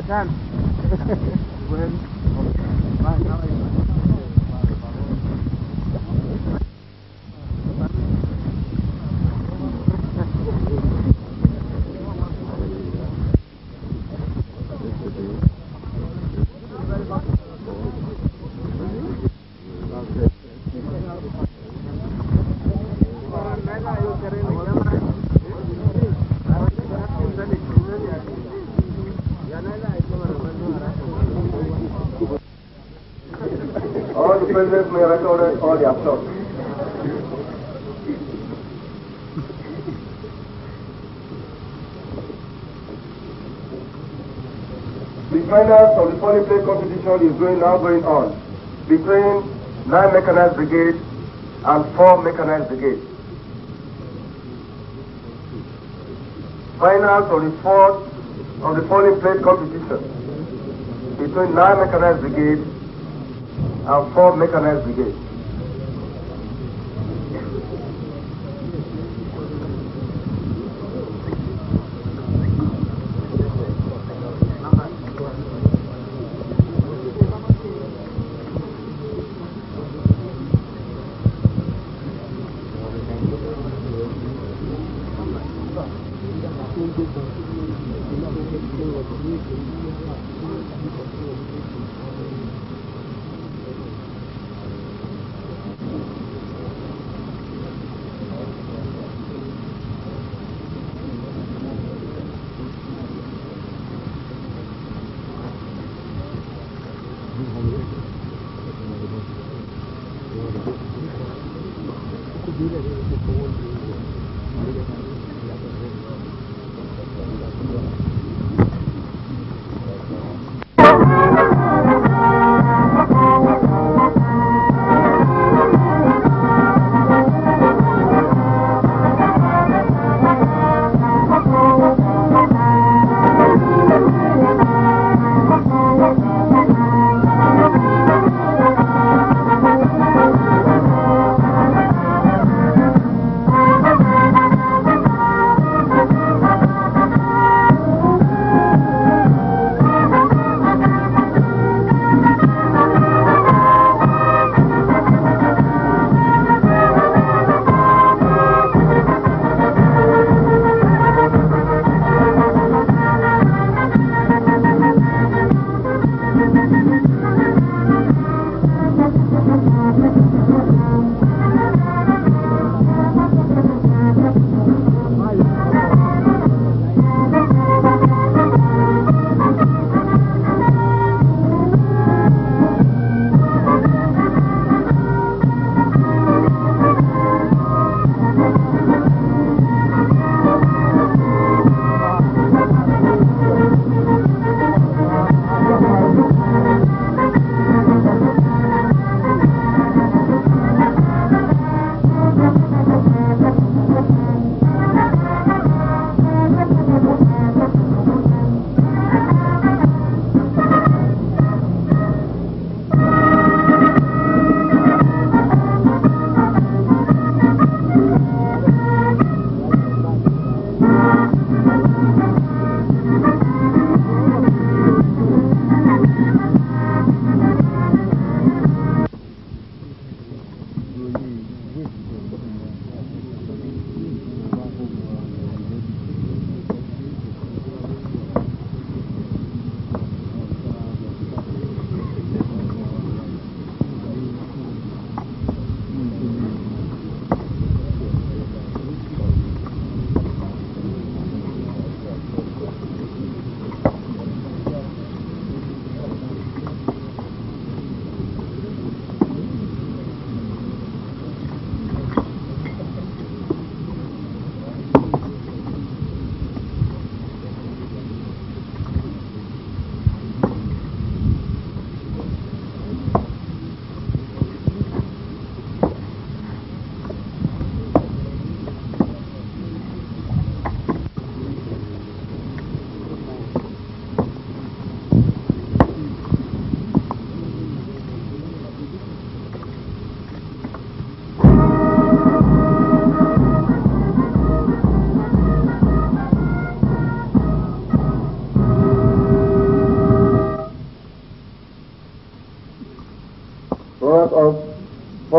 Kan? Bueno. All the presidents may record all the applause. The finals of the polyplay competition is now going on between 9 mechanized brigades and 4 mechanized brigades. Finals of the fourth of the polyplay competition between 9 mechanized brigades and 4 mechanized brigades.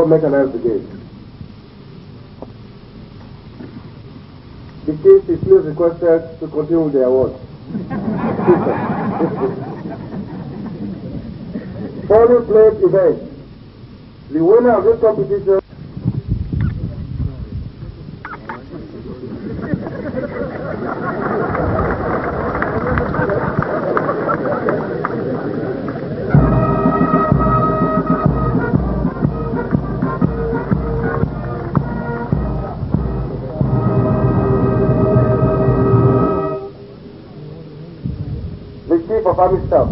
4 Mechanized Brigade. The chief is please requested to continue with the award. Polling plate event. The winner of this competition the Chief of Army Staff.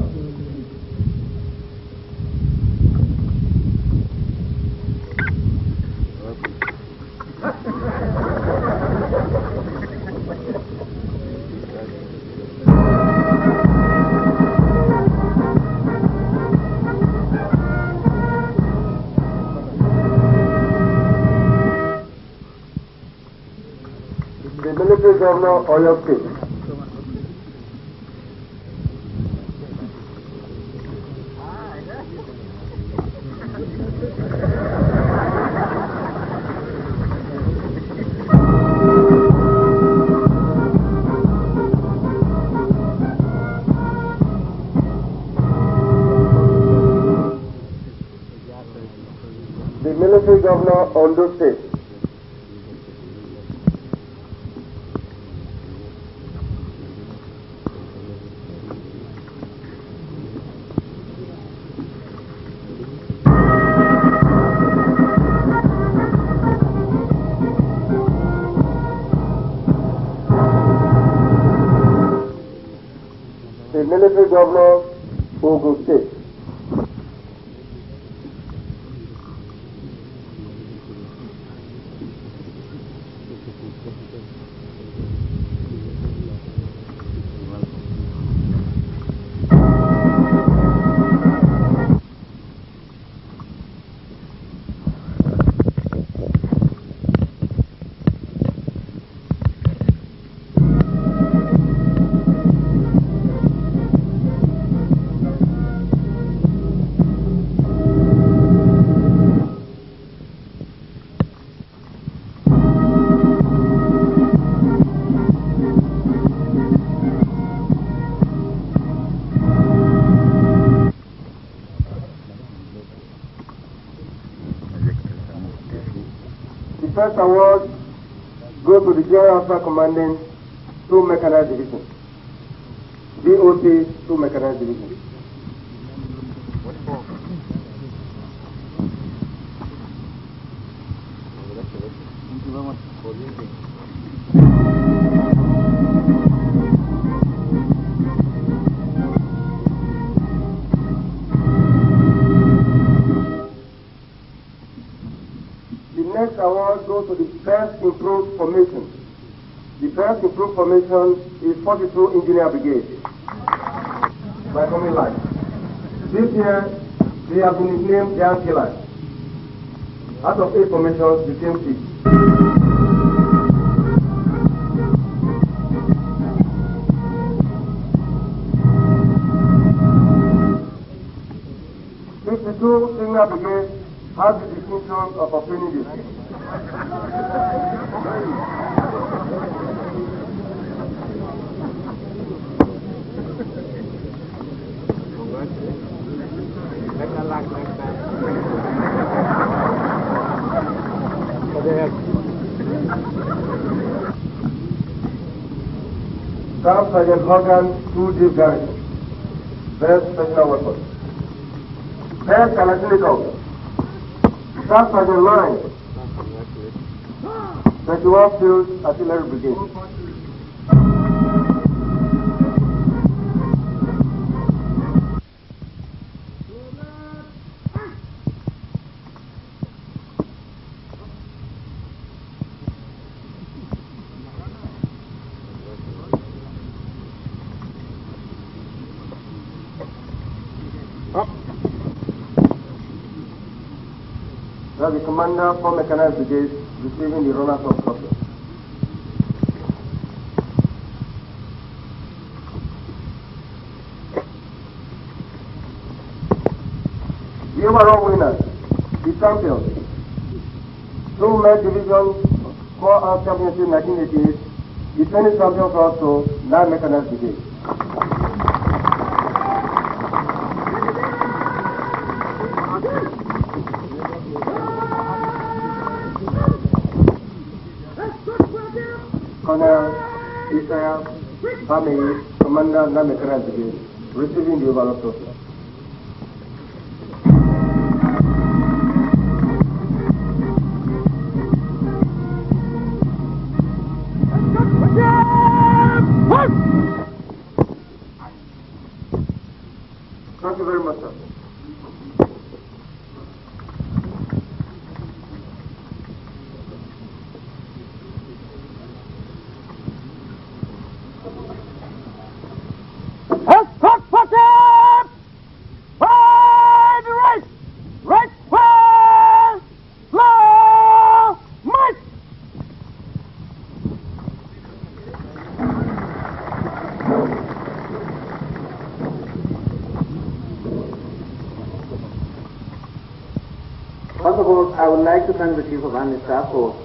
The Military Governor of Oyo State. The Military Governor of Ondo State. The Military Governor of Ogun State. The first award goes to the General Officer Commanding 2 Mechanized Division. DOC 2 Mechanized Division. Thank you very much for listening. The next award goes to the Best Improved Formation. The Best Improved Formation is 42 Engineer Brigade. By coming live. This year, they have been nicknamed Giant Killers. Out of 8 formations, the team 6. 52 Senior Brigade has the distinction of obtaining this. Staff Sergeant Hogan, 2 Deep Garrison. Best Special Weapons. Best Hyacinith. Staff Sergeant Lawrence, 21 Field Artillery Brigade. Now the Commander for Mechanized Brigade receiving the Runners-Up Trophy. The overall winners, the champions, 2 men division Small Arms Championship 1988, defending champions also 9 mechanized brigade. Colonel Israel Bami, Commander 9 mechanized brigade, receiving the overall trophy. Thank you very much, sir. First of all, I would like to thank the Chief of Army Staff for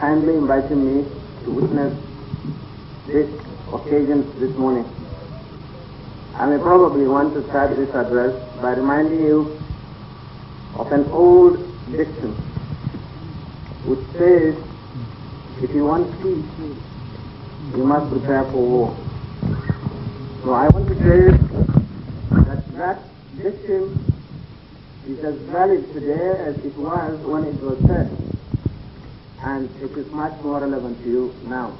kindly inviting me to witness this occasion this morning. I may probably want to start this address by reminding you of an old dictum which says, if you want peace, you must prepare for war. So I want to say that dictum is as valid today as it was when it was said, and it is much more relevant to you now.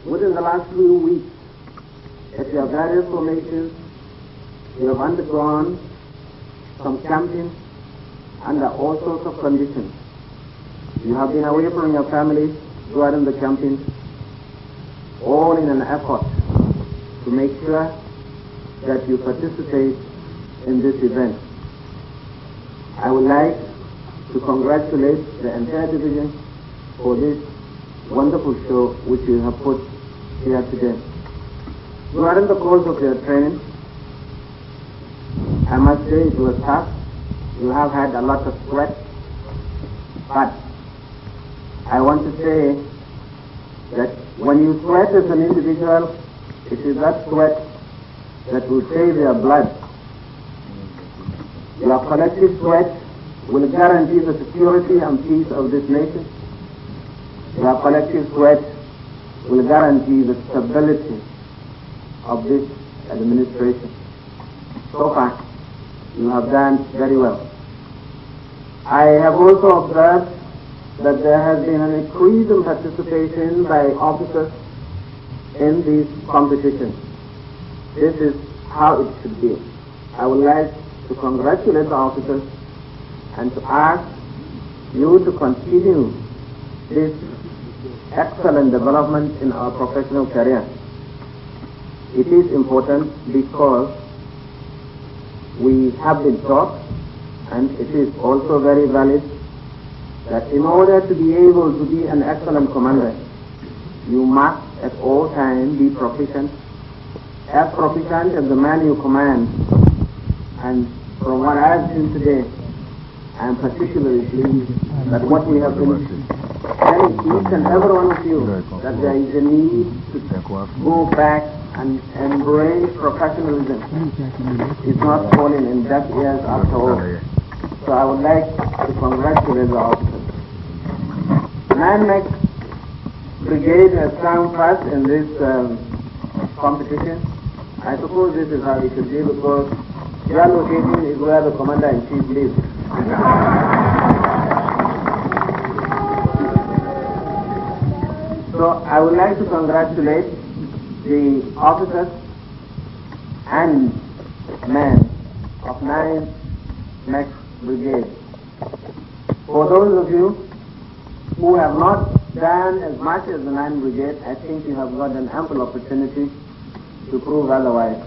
Within the last few weeks, at your various formations, you have undergone some camping under all sorts of conditions. You have been away from your families during the camping, all in an effort to make sure that you participate in this event. I would like to congratulate the entire division for this wonderful show which you have put here today. During the course of your training, I must say it was tough. You have had a lot of sweat, but I want to say that when you sweat as an individual, it is that sweat that will save your blood. Your collective sweat will guarantee the security and peace of this nation. Your collective sweat will guarantee the stability of this administration. So far, you have done very well. I have also observed that there has been an increase in participation by officers in these competitions. This is how it should be. I would like to congratulate the officers and to ask you to continue this excellent development in our professional career. It is important because we have been taught, and it is also very valid, that in order to be able to be an excellent commander, you must at all times be proficient, as proficient as the man you command. And from what I have seen today, I am particularly pleased that what we have been telling each and every one of you, that there is a need to go back and embrace professionalism. It's not falling in deaf ears after all. So I would like to congratulate the officers. 9 Mech Brigade has come first in this competition. I suppose this is how it should be, because your location is where the Commander-in-Chief lives. So I would like to congratulate the officers and men of 9 Mech Brigade. For those of you who have not done as much as the 9 Brigade, I think you have got an ample opportunity to prove otherwise.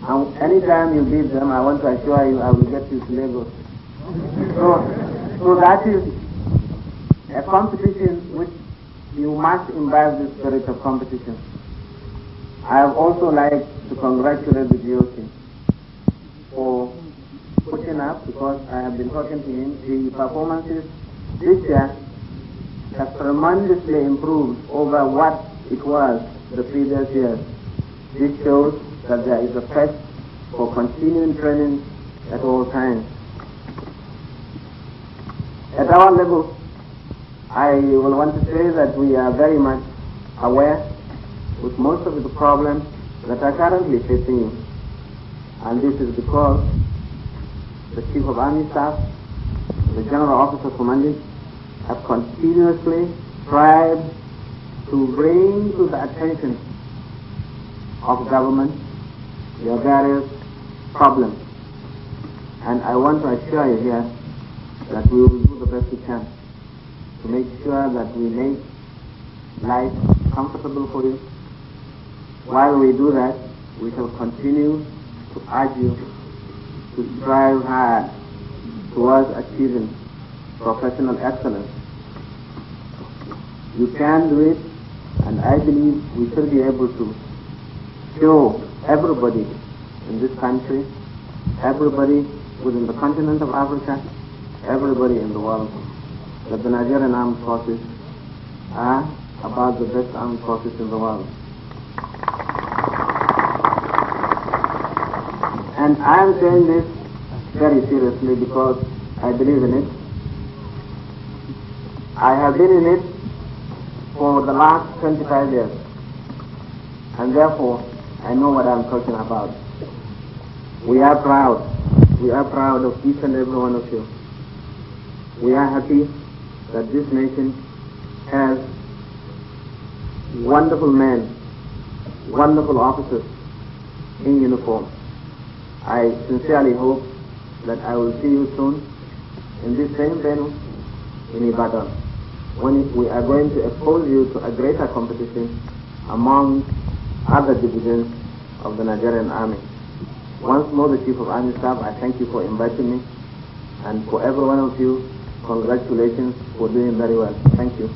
And anytime you beat them, I want to assure you I will get you to Lagos. So that is a competition which you must imbibe the spirit of competition. I have also like to congratulate the GOC for putting up, because I have been talking to him, the performances this year has tremendously improved over what it was the previous years. This shows that there is a quest for continuing training at all times. At our level, I will want to say that we are very much aware with most of the problems that are currently facing you. And this is because the Chief of Army Staff, the General Officer Commanding, have continuously tried to bring to the attention of government their various problems. And I want to assure you here that we will do the best we can to make sure that we make life comfortable for you. While we do that, we shall continue to urge you to strive hard towards achieving professional excellence. You can do it, and I believe we should be able to show everybody in this country, everybody within the continent of Africa, everybody in the world, that the Nigerian armed forces are about the best armed forces in the world. And I am saying this very seriously because I believe in it. I have been in it for the last 25 years, and therefore I know what I'm talking about. We are proud. We are proud of each and every one of you. We are happy that this nation has wonderful men, wonderful officers in uniform. I sincerely hope that I will see you soon in this same venue in Ibadan, when we are going to expose you to a greater competition among other divisions of the Nigerian Army. Once more, the Chief of Army Staff, I thank you for inviting me, and for every one of you, congratulations for doing very well. Thank you.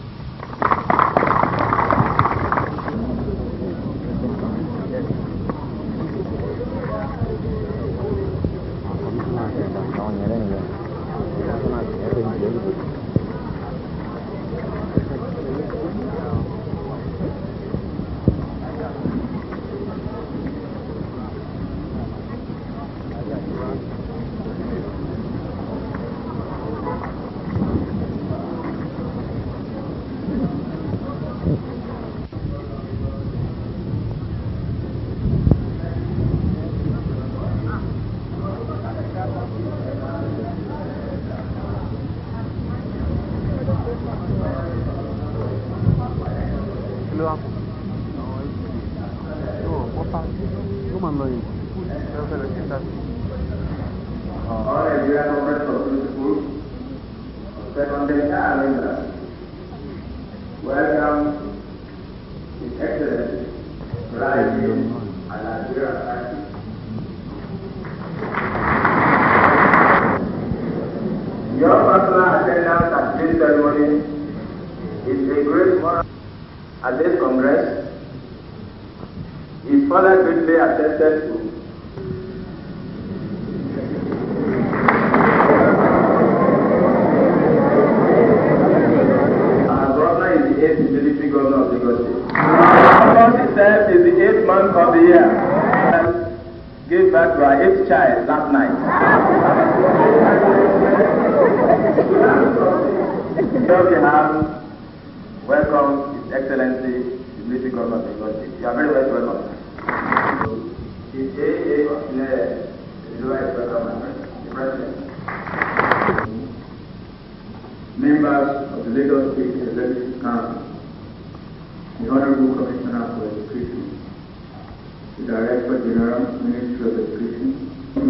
Welcome His Excellency Ragi Razak. Your personal attendance at this ceremony is a great honor at this Congress. Is further greatly attested to military governor of Lagos State. August itself is the 8th month of the year. Gave birth to our 8th child last night. Here we have welcome His Excellency, the military governor of Lagos State. You are very much welcome. The President. Members of the Lagos State Executive Council, the Honorable Commissioner for Education, the Director General, Ministry of Education,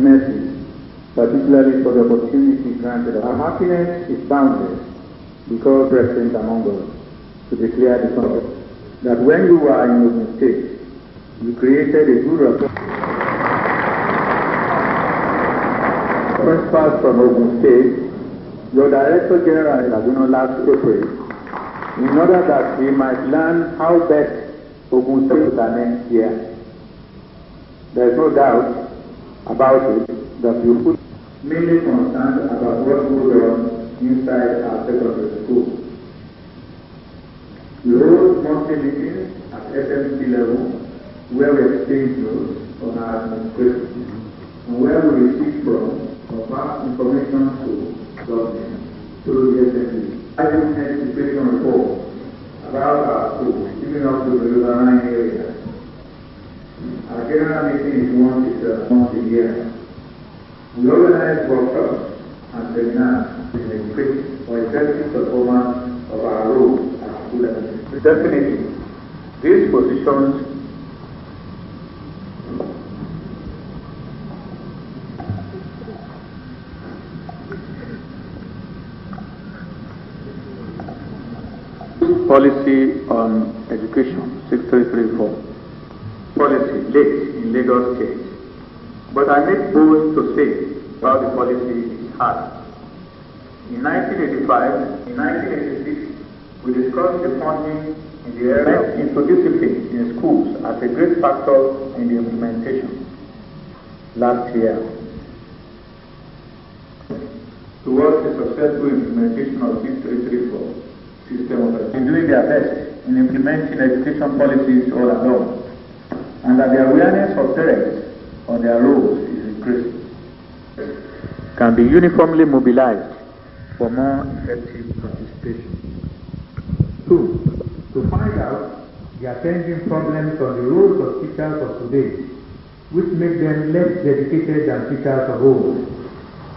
mercy, particularly for the opportunity granted. Our happiness is boundless because present among us to declare the concept that when you were in Ogun State, you created a good rapport. Principals from Ogun State, your Director General has been last April, in order that we might learn how best Ogun State can next year. There is no doubt about it that you put mainly concerned about what goes on inside our secondary school. We hold monthly meetings at SMC level where we exchange notes on our administration and where we receive from or pass information to government through the SMC. I didn't have situation report about our school, even up to the riverine area. Our general meeting is once a year. We organize workshops and seminars in education for effective performance of our role as school administrators. Definitely, these positions policy on education 6334 policy late in Lagos State, but I make bold to say how the policy is hard. In 1985, in 1986, we discussed the funding in the area of discipline in schools as a great factor in the implementation. Last year, towards the successful implementation of 6334 system of education, doing their best in implementing education policies all along, and that the awareness of parents on their roles is increasing, can be uniformly mobilized for more effective participation. 2. To find out the attending problems on the roles of teachers of today, which make them less dedicated than teachers of old,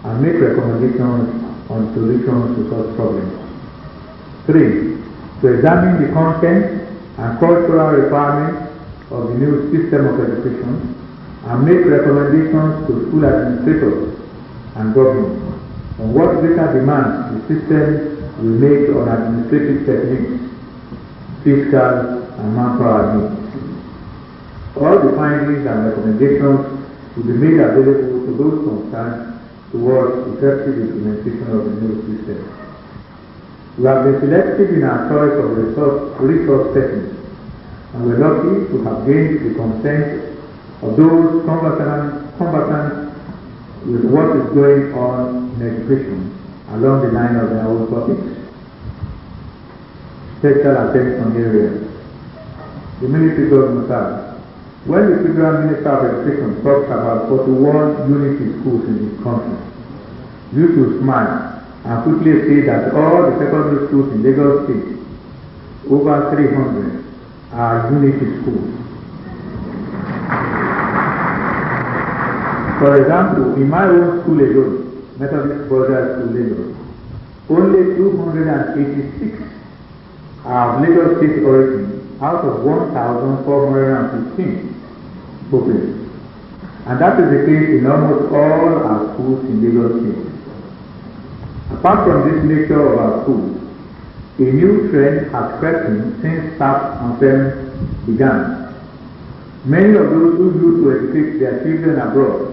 and make recommendations on solutions to such problems. 3. To examine the content and cultural requirements of the new system of education and make recommendations to school administrators and government on what greater demands the system will make on administrative techniques, fiscal and manpower needs. All the findings and recommendations will be made available to those concerned towards effective implementation of the new system. We have been selective in our choice of resource techniques, and we're lucky to have gained the consent of those combatants with what is going on in education along the line of their own topics. Special attention areas. The military government has. When the Federal Minister of Education talks about 41 unity schools in this country, you should smile and quickly say that all the secondary schools in Lagos State, over 300, are unity schools. For example, in my own school alone, Methodist Brothers School Lagos, only 286 are of Lagos State origin out of 1,415 populations. And that is the case in almost all our schools in Lagos State. Apart from this nature of our schools, a new trend has crept in since staff and parents began. Many of those who used to educate their children abroad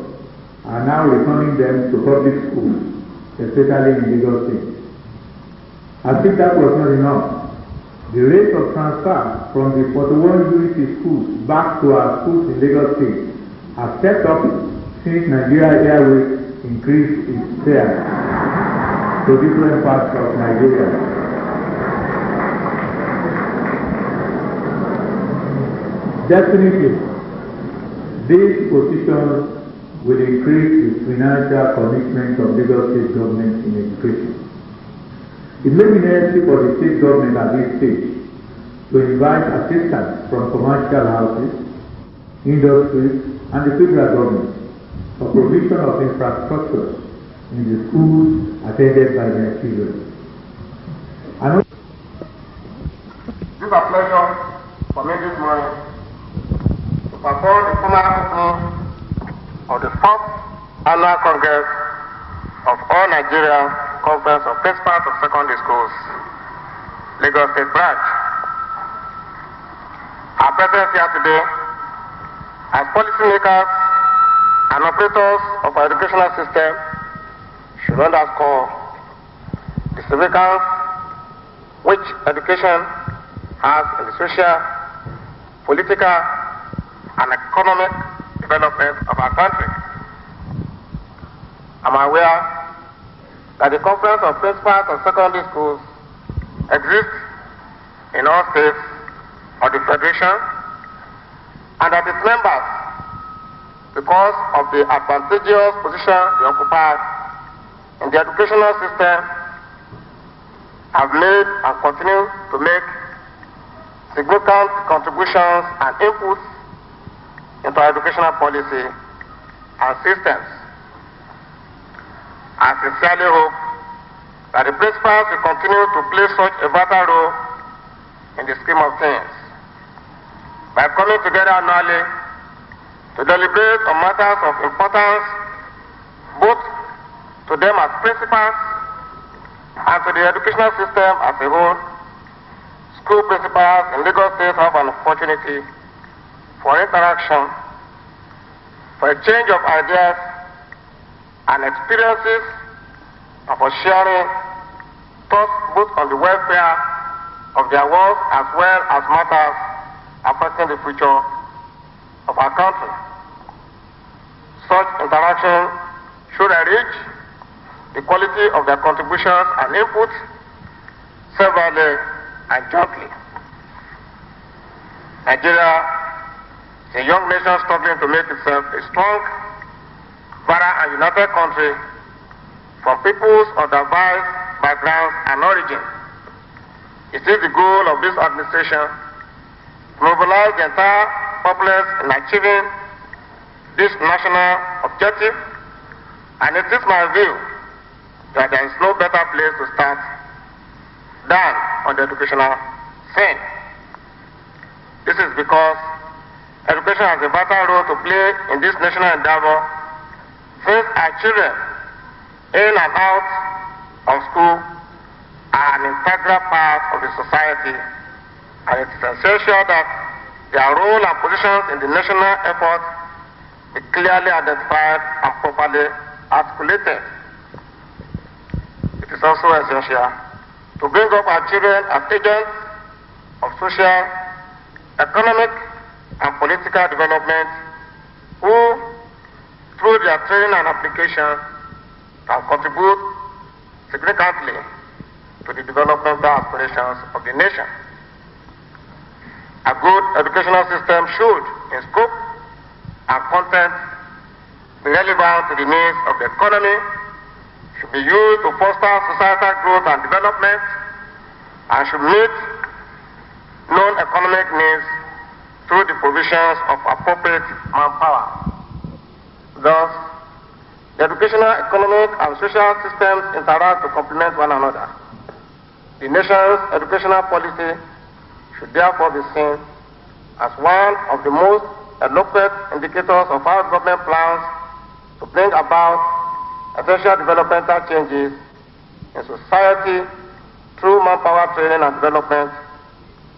are now returning them to public schools, especially in Lagos State. As if that was not enough, the rate of transfer from the 41 unity schools back to our schools in Lagos State has stepped up since Nigeria Airways increased its fares to different parts of Nigeria. Definitely, these positions will increase the financial commitment of Lagos State government in education. It may be necessary for the state government at this stage to invite assistance from commercial houses, industries, and the federal government for provision of infrastructure in the schools attended by their children. It is a pleasure for me this morning to perform the formal opening of the 4th Annual Congress of All Nigeria Conference of Principals of Secondary Schools, Lagos State Branch. Our presence here today as policymakers and operators of our educational system should underscore the significance which education has in the social, political, and economic development of our country. I'm aware that the Conference of Principals of Secondary Schools exists in all states of the Federation, and that its members, because of the advantageous position they occupy in the educational system, have made and continue to make significant contributions and inputs into our educational policy and systems. I sincerely hope that the principals will continue to play such a vital role in the scheme of things by coming together annually to deliberate on matters of importance both to them as principals and to the educational system as a whole. School principals in Lagos State have an opportunity for interaction, for a change of ideas and experiences, and for sharing thoughts both on the welfare of their work as well as matters affecting the future of our country. Such interaction should enrich the quality of their contributions and inputs severally and jointly. Nigeria is a young nation struggling to make itself a strong, vibrant and united country from peoples of diverse backgrounds and origins. It is the goal of this administration to mobilize the entire populace in achieving this national objective, and it is my view that there is no better place to start than on the educational scene. This is because education has a vital role to play in this national endeavor, since our children in and out of school are an integral part of the society, and it is essential that their role and positions in the national effort be clearly identified and properly articulated. It is also essential to bring up our children as agents of social, economic, and political development who, through their training and application, can contribute significantly to the developmental aspirations of the nation. A good educational system should, in scope and content, be relevant to the needs of the economy, should be used to foster societal growth and development, and should meet known economic needs through the provisions of appropriate manpower. Thus, the educational, economic, and social systems interact to complement one another. The nation's educational policy should therefore be seen as one of the most eloquent indicators of our government plans to bring about essential developmental changes in society through manpower training and development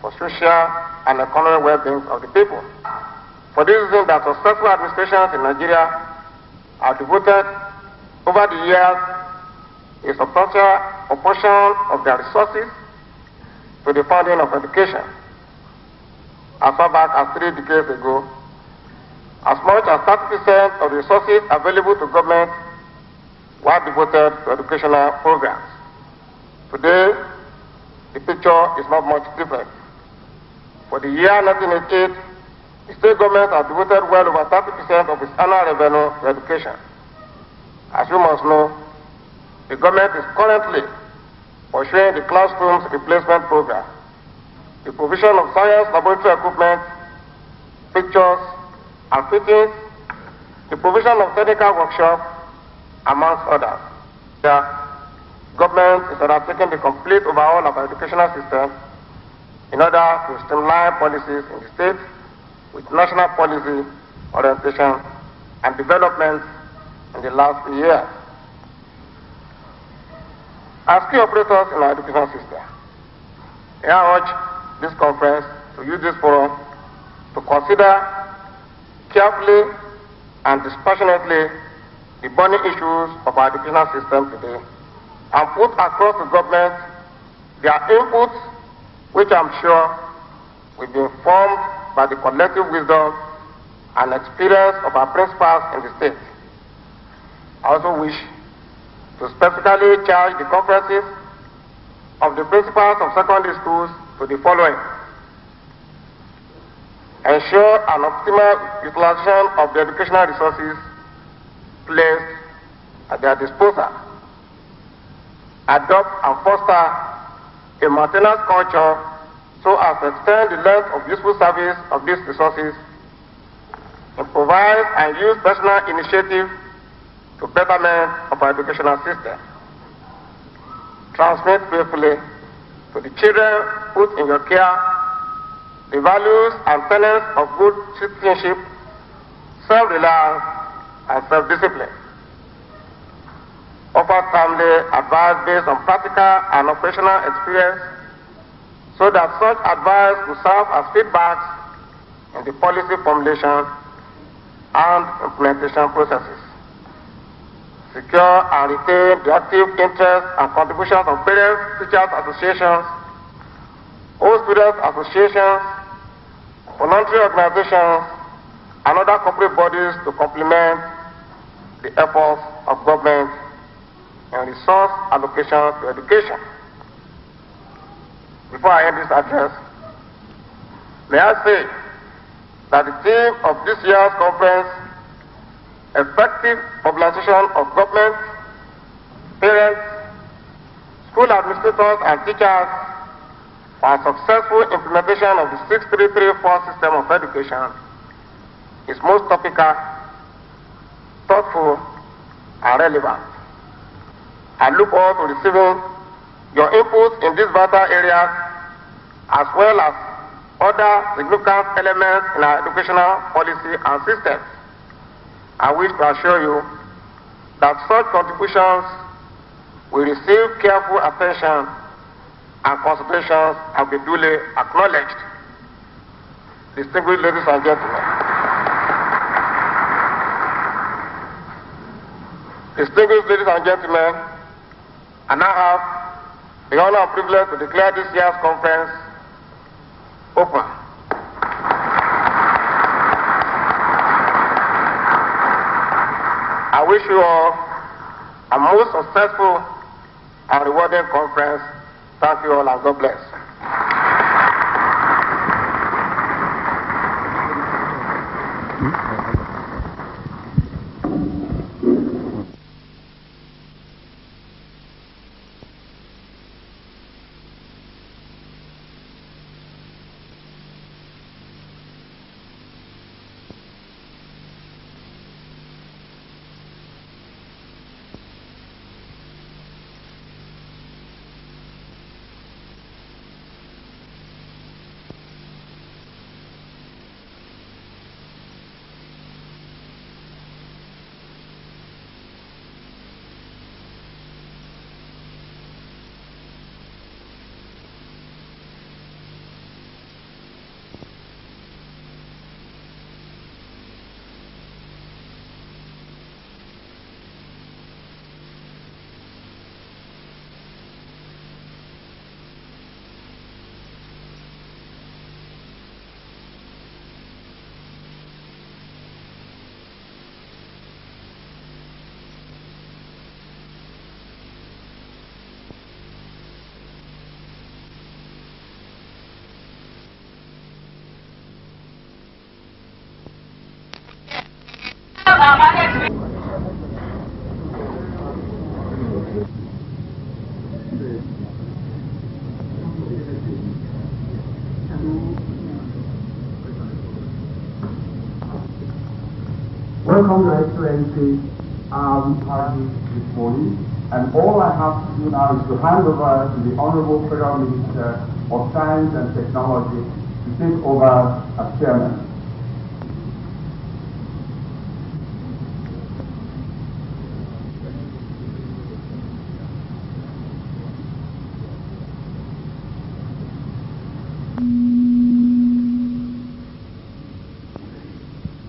for social and economic well-being of the people. For this reason, that successful administrations in Nigeria are devoted over the years a substantial proportion of their resources to the funding of education. As far back as 3 decades ago, as much as 30% of the resources available to government were devoted to educational programs. Today, the picture is not much different. For the year 1988, the state government has devoted well over 30% of its annual revenue to education. As you must know, the government is currently pursuing the classrooms replacement program, the provision of science laboratory equipment, pictures, and fittings, the provision of technical workshops, amongst others. The government is undertaking the complete overhaul of our educational system in order to streamline policies in the state with national policy orientation and development in the last year. As key operators in our educational system, I urge this conference to use this forum to consider carefully and dispassionately the burning issues of our educational system today and put across the government their inputs, which I'm sure will be informed by the collective wisdom and experience of our principals in the state. I also wish to to specifically charge the conferences of the principals of secondary schools to the following: ensure an optimal utilization of the educational resources placed at their disposal, adopt and foster a maintenance culture so as to extend the length of useful service of these resources, improvise and use personal initiative to betterment of our educational system, transmit faithfully to the children put in your care the values and tenets of good citizenship, self-reliance, and self-discipline. Offer timely advice based on practical and operational experience so that such advice will serve as feedbacks in the policy formulation and implementation processes. Secure and retain the active interest and contributions of parents, teachers associations, all students associations, voluntary organizations, and other corporate bodies to complement the efforts of government and resource allocation to education. Before I end this address, may I say that the theme of this year's conference, effective mobilization of government, parents, school administrators, and teachers for a successful implementation of the 6334 system of education, is most topical, thoughtful, and relevant. I look forward to receiving your input in these vital areas as well as other significant elements in our educational policy and system. I wish to assure you that such contributions will receive careful attention and considerations and be duly acknowledged. Distinguished ladies and gentlemen. Distinguished ladies and gentlemen, I now have the honor and privilege to declare this year's conference open. I wish you all a most successful and rewarding conference. Thank you all and God bless. Welcome, Your Excellency. We have this morning, and all I have to do now is to hand over to the Honorable Federal Minister of Science and Technology to take over as Chairman.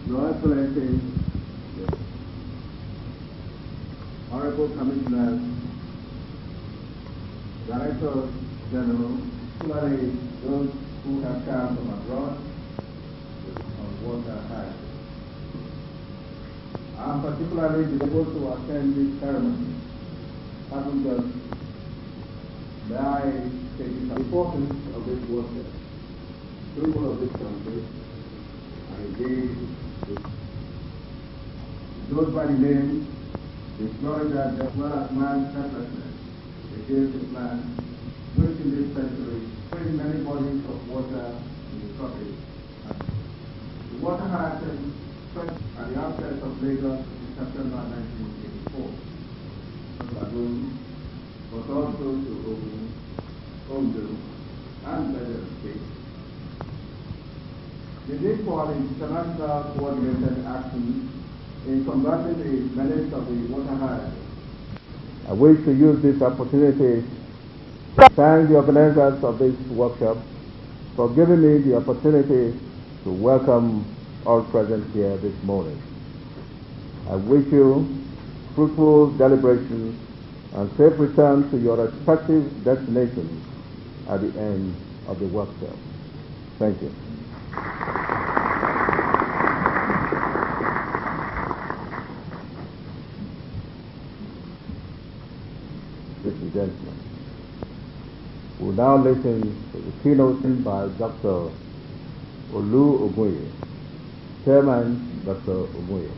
Your Excellency, Honorable Commissioners, Directors General, particularly those who have come from abroad on water high. I am particularly able to attend this ceremony Africa, may I take the importance of this workshop. People of this country are engaged with those by the name, the Florida as well as man's helplessness against the plan, which in this century bring many bodies of water in the tropics. The water hyacinth at the outset of Lagos in September 1984. Lagoon, but also to Ondo and Bedford State. The need for international coordinated action in combating the menace of the water hyacinth. I wish to use this opportunity to thank the organizers of this workshop for giving me the opportunity to welcome all present here this morning. I wish you fruitful deliberations and safe return to your respective destinations at the end of the workshop. Thank you. Ladies and gentlemen, we will now listen to the keynote by Dr. Olu Ogunye, Chairman Dr. Ogunye.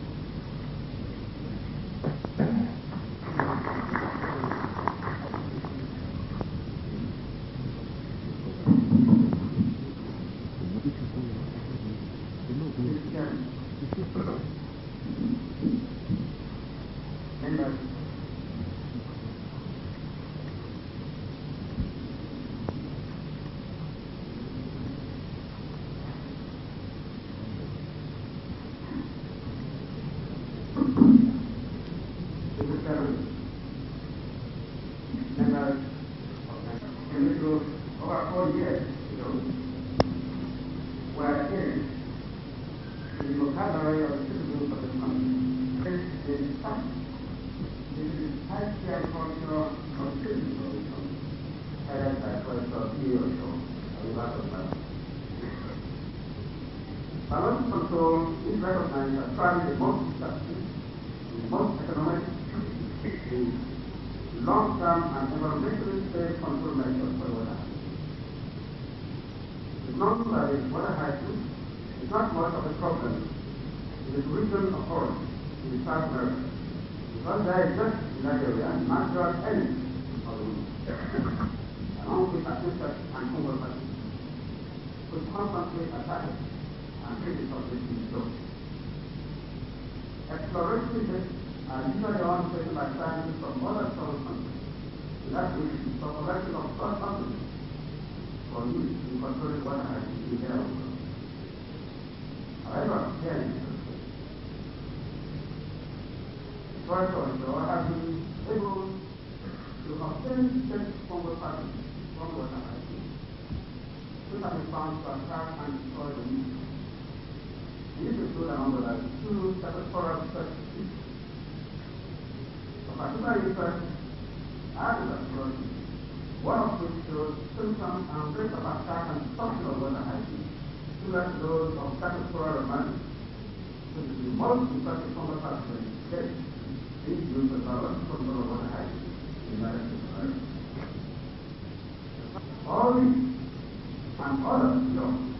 Balance control is recognized as probably the most effective, the most economic, the long-term and environmentally safe control measures for water. It's known that the water hyacinth is not much of a problem in the region of forest in South America, because there is just in that area natural enemies of the world, along with insects and fungal particles, which constantly attack it and treat it of this disease. Exploratory hits are usually undertaken by scientists from other southern countries, without which the collection of such samples for use in controlling water hyacinth in their own world. However, here in the Forest Authority has been able to obtain safe fungal particles from water hyacinth, which have been found to attack and destroy the leaves. These include among others 2 separate coral species. Of particular interest are the exploration, one of which shows symptoms and rates of attack and destruction of water hyacinth, similar to those of separate coral romance, which is the most effective fungal particle today being used as well as control of water hyacinth in the United States of America. All these and others beyond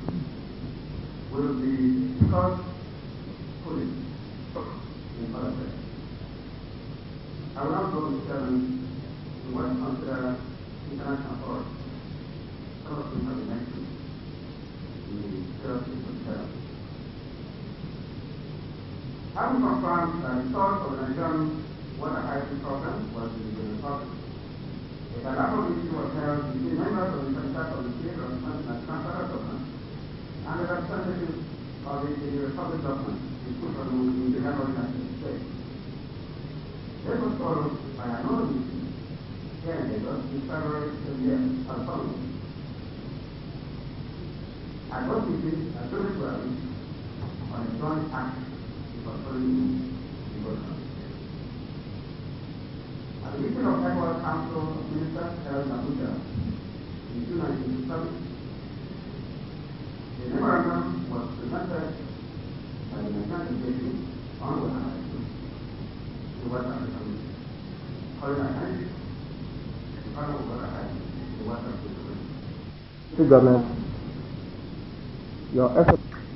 will be discussed fully in other places. I will not go into what is considered international forest. Some of them have been mentioned in the therapy of therapy. Having confirmed that the source of the Nigerian water hyacinth program was in the Republic, a bilateral meeting was held between members of the Secretary of the State representing the Federal Government and the representatives of the Republic government in the General United States. This was followed by another meeting here in Lagos in February of the year as follows. At both meetings, a joint rally on a joint action in controlling the water. At the meeting of ECOWAS Council of Ministers held in Abuja in June 1997, the memorandum was presented by the Nigerian delegation on water hyacinth to West African, calling attention government, your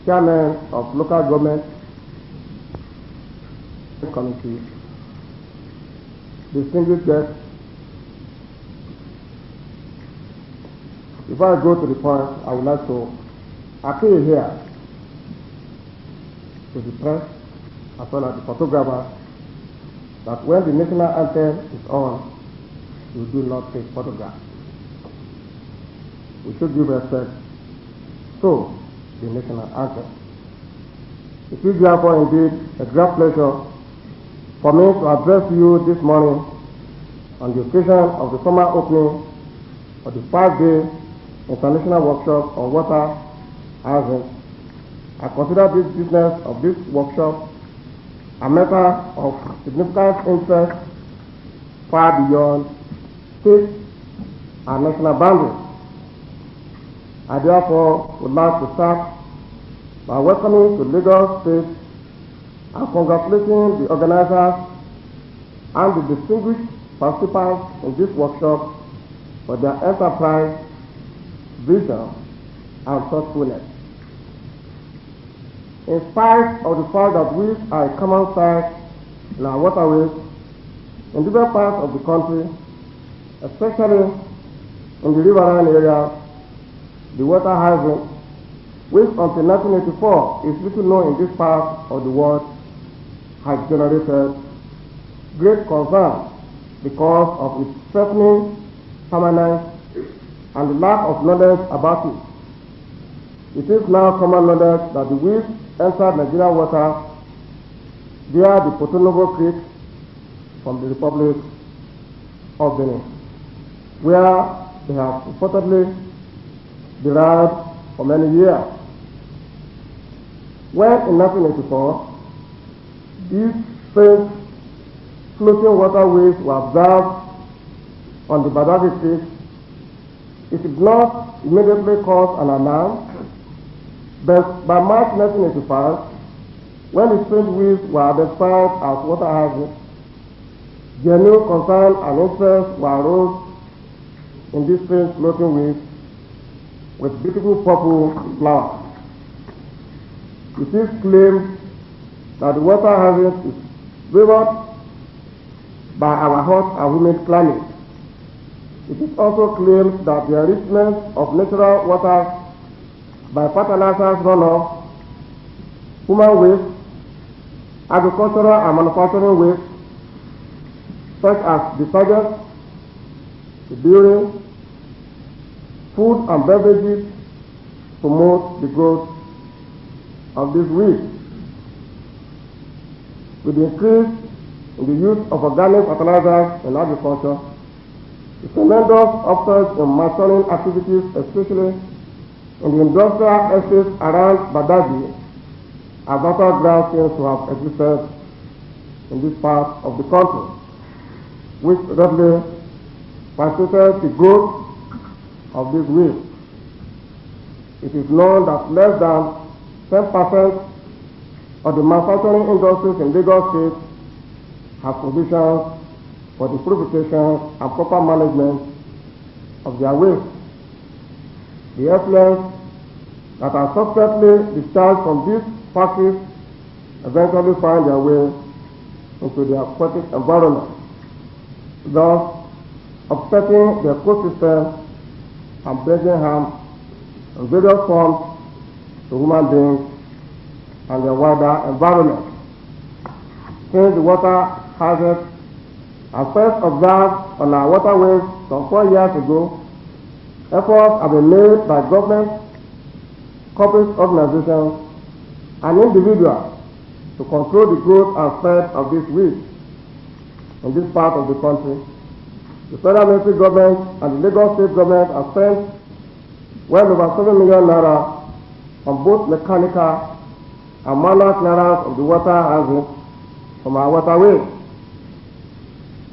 chairman of local government committee, distinguished guests. Before I go to the point, I would like to appeal here to the press as well as the photographers that when the national anthem is on, you do not take photographs. We should give respect to the national anthem. It is therefore indeed a great pleasure for me to address you this morning on the occasion of the summer opening of the 5-day international workshop on water housing. I consider this business of this workshop a matter of significant interest far beyond state and national boundaries. I therefore would like to start by welcoming to Lagos State and congratulating the organizers and the distinguished participants in this workshop for their enterprise, vision, and thoughtfulness. In spite of the fact that we are a common sight in our waterways in different parts of the country, especially in the riverine area, the water housing, which until 1984 is little known in this part of the world, has generated great concern because of its threatening permanence and the lack of knowledge about it. It is now common knowledge that the weeds entered Nigerian water via the Potonovo Creek from the Republic of Benin, where they have reportedly derived for many years. When in 1984, these strange floating waterways were observed on the Badagry Creek, it did not immediately cause an alarm, but by March 1985, when the strange weeds were identified as water hazards, genuine concern and interest were aroused in these strange floating weeds with beautiful purple flowers. It is claimed that the water hazard is favored by our hot and humid climate. It is also claimed that the enrichment of natural waters by fertilizers runoff, human waste, agricultural and manufacturing waste, such as detergents, the building, food and beverages, promote the growth of these weeds. With the increase in the use of organic fertilizers in agriculture, the tremendous upsurge in machining activities, especially in the industrial estates around Badagry, are vital ground seems to have existed in this part of the country, which readily facilitated the growth of these weeds. It is known that less than 10% of the manufacturing industries in Lagos State have provisions for the purification and proper management of their waste. The effluents that are subsequently discharged from these factories eventually find their way into the aquatic environment, thus upsetting the ecosystem and bringing harm in various forms to human beings and the wider environment. Since the water hazard are first observed on our waterways some 4 years ago, efforts have been made by government, corporate organizations, and individuals to control the growth and spread of these weeds in this part of the country. The federal military government and the Lagos state government have spent well over 7 million naira on both mechanical and manual clearance of the water hazard from our waterways.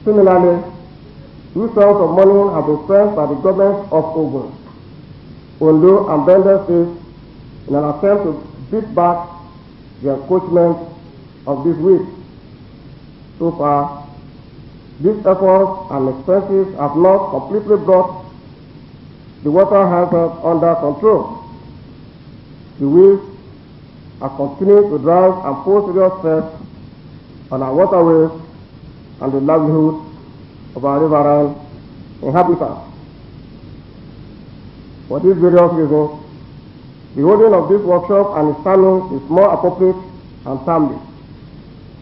Similarly, huge sums of money have been spent by the governments of Ogun, Ondo, and Bende states in an attempt to beat back the encroachment of these weeds. So far, these efforts and expenses have not completely brought the water hazard under control. The waves are continuing to drive and pose serious stress on our waterways and the livelihood of our riverine inhabitants. For these various reasons, the holding of this workshop and its timing is more appropriate and timely.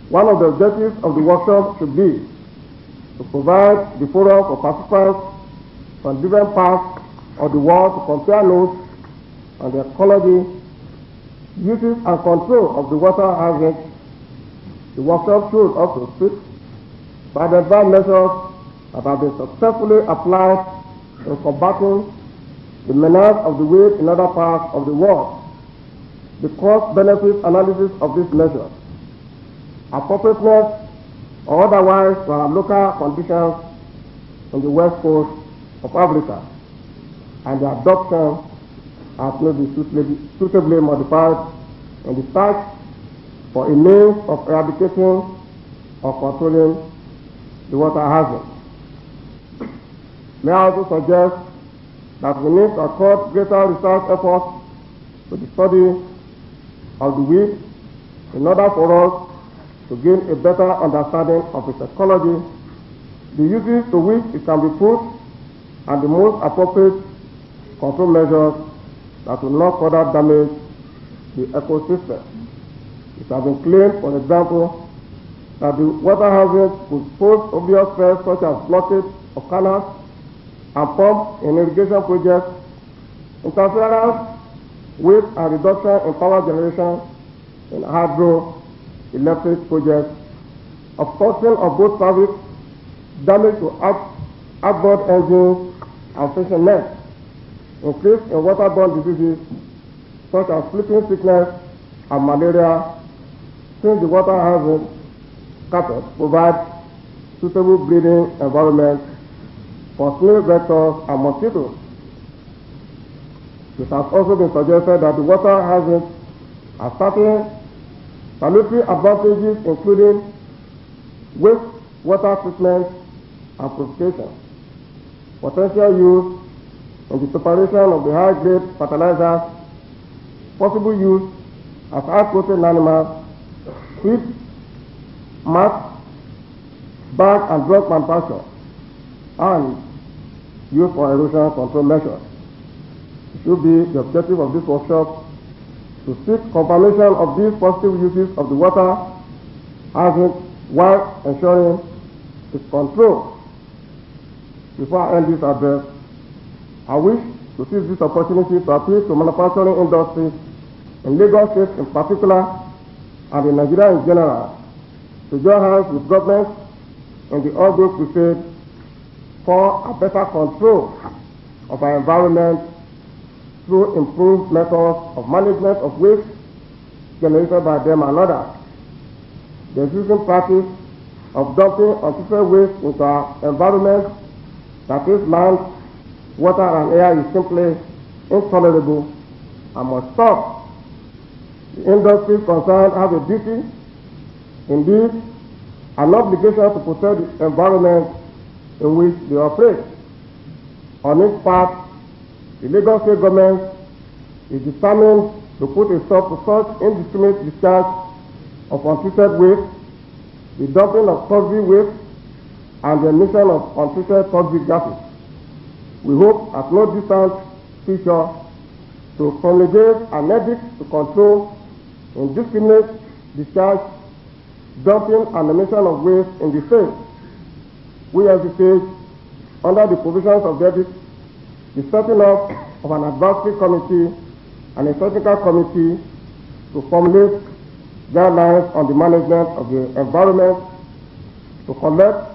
One of the objectives of the workshop should be to provide the forum for participants from different parts of the world to compare notes on the ecology, uses and control of the water hazard. The workshop should also speak to identify measures that have been successfully applied in combating the menace of the waste in other parts of the world, the cost-benefit analysis of these measures, appropriateness or otherwise to our local conditions on the west coast of Africa, and the adoption as may be suitably modified in the search for a means of eradicating or controlling the water hazard. May I also suggest that we need to accord greater research efforts to the study of the weed in order for us to gain a better understanding of its ecology, the uses to which it can be put, and the most appropriate control measures that will not further damage the ecosystem. It has been claimed, for example, that the water hazard could pose obvious threats such as blockage of canals and pump in irrigation projects, interference with and reduction in power generation in hydroelectric projects, obstruction of boat service, damage to outboard engines and fishing nets, increase in waterborne diseases such as sleeping sickness and malaria, since the water hazard carpet provides suitable breeding environment for snail vectors and mosquitoes. It has also been suggested that the water hazard has certain salutary advantages, including waste water treatment and purification, potential use in the preparation of the high-grade fertilizers, possible use as high-protein animals, feed, mass, bag and drug manufacture, and use for erosion control measures. It should be the objective of this workshop to seek confirmation of these positive uses of the water hazard while ensuring its control. Before I end this address, I wish to seize this opportunity to appeal to manufacturing industries in Lagos State in particular and in Nigeria in general to join hands with governments in the ongoing crusade for a better control of our environment through improved methods of management of waste generated by them and others. The existing practice of dumping untreated waste into our environment, that is land, water and air, is simply intolerable and must stop. The industries concerned have a duty, indeed an obligation, to protect the environment in which they operate. On its part, the Lagos State government is determined to put a stop to such indiscriminate discharge of untreated waste, the dumping of toxic waste, and the emission of untreated toxic gases. We hope at no distant future to promulgate an edict to control indiscriminate discharge, dumping and emission of waste in the state. We envisage, under the provisions of the edict, the setting up of an advisory committee and a technical committee to formulate guidelines on the management of the environment, to collect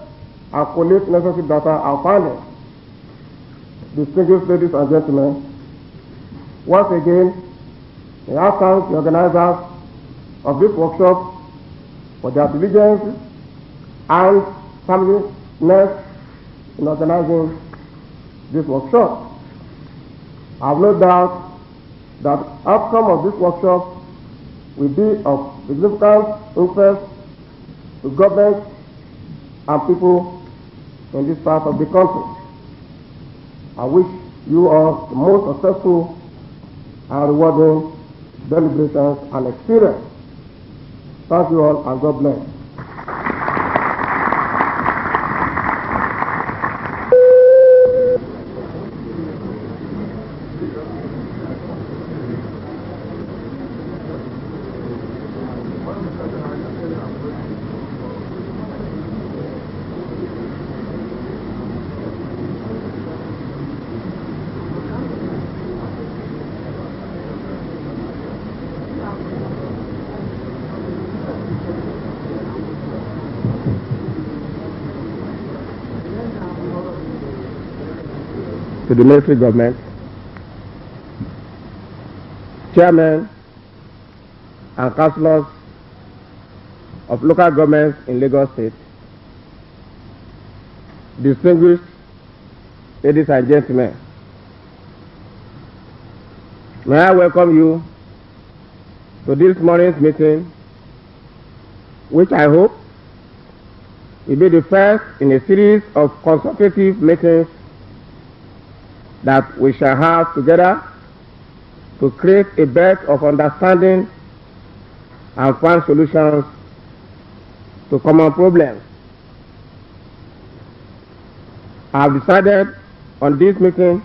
and collate necessary data and findings. Distinguished ladies and gentlemen, once again, I thank the organizers of this workshop for their diligence and timeliness in organizing this workshop. I have no doubt that the outcome of this workshop will be of significant interest to government and people in this part of the country. I wish you all the most successful and rewarding deliberations and experience. Thank you all, and God bless. To the military government, chairmen and councillors of local governments in Lagos State, distinguished ladies and gentlemen, may I welcome you to this morning's meeting, which I hope will be the first in a series of consultative meetings that we shall have together to create a bed of understanding and find solutions to common problems. I have decided on this meeting,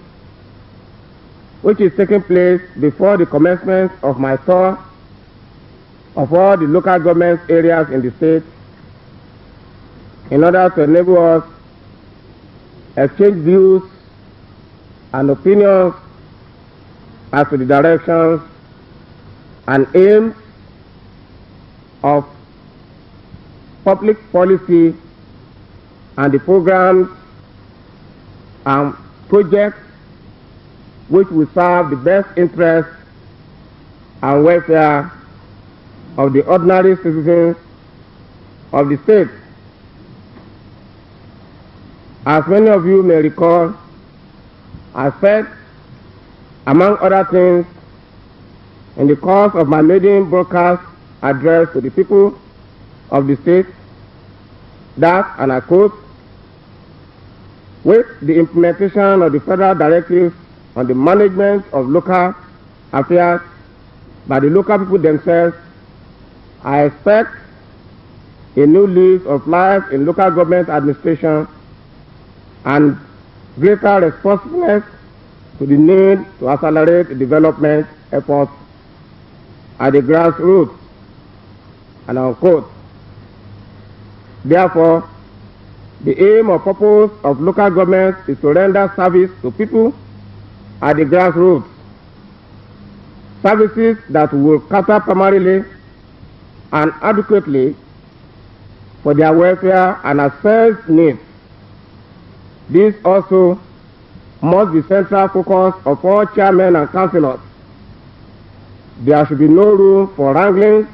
which is taking place before the commencement of my tour of all the local government areas in the state, in order to enable us exchange views and opinions as to the directions and aims of public policy and the programs and projects which will serve the best interests and welfare of the ordinary citizens of the state. As many of you may recall, I said, among other things, in the course of my maiden broadcast address to the people of the state, that, and I quote, with the implementation of the federal directives on the management of local affairs by the local people themselves, I expect a new lease of life in local government administration and greater responsiveness to the need to accelerate development efforts at the grassroots, and I'll quote, therefore, the aim or purpose of local government is to render service to people at the grassroots, services that will cater primarily and adequately for their welfare and assess needs. This also must be central focus of all chairmen and councillors. There should be no room for wrangling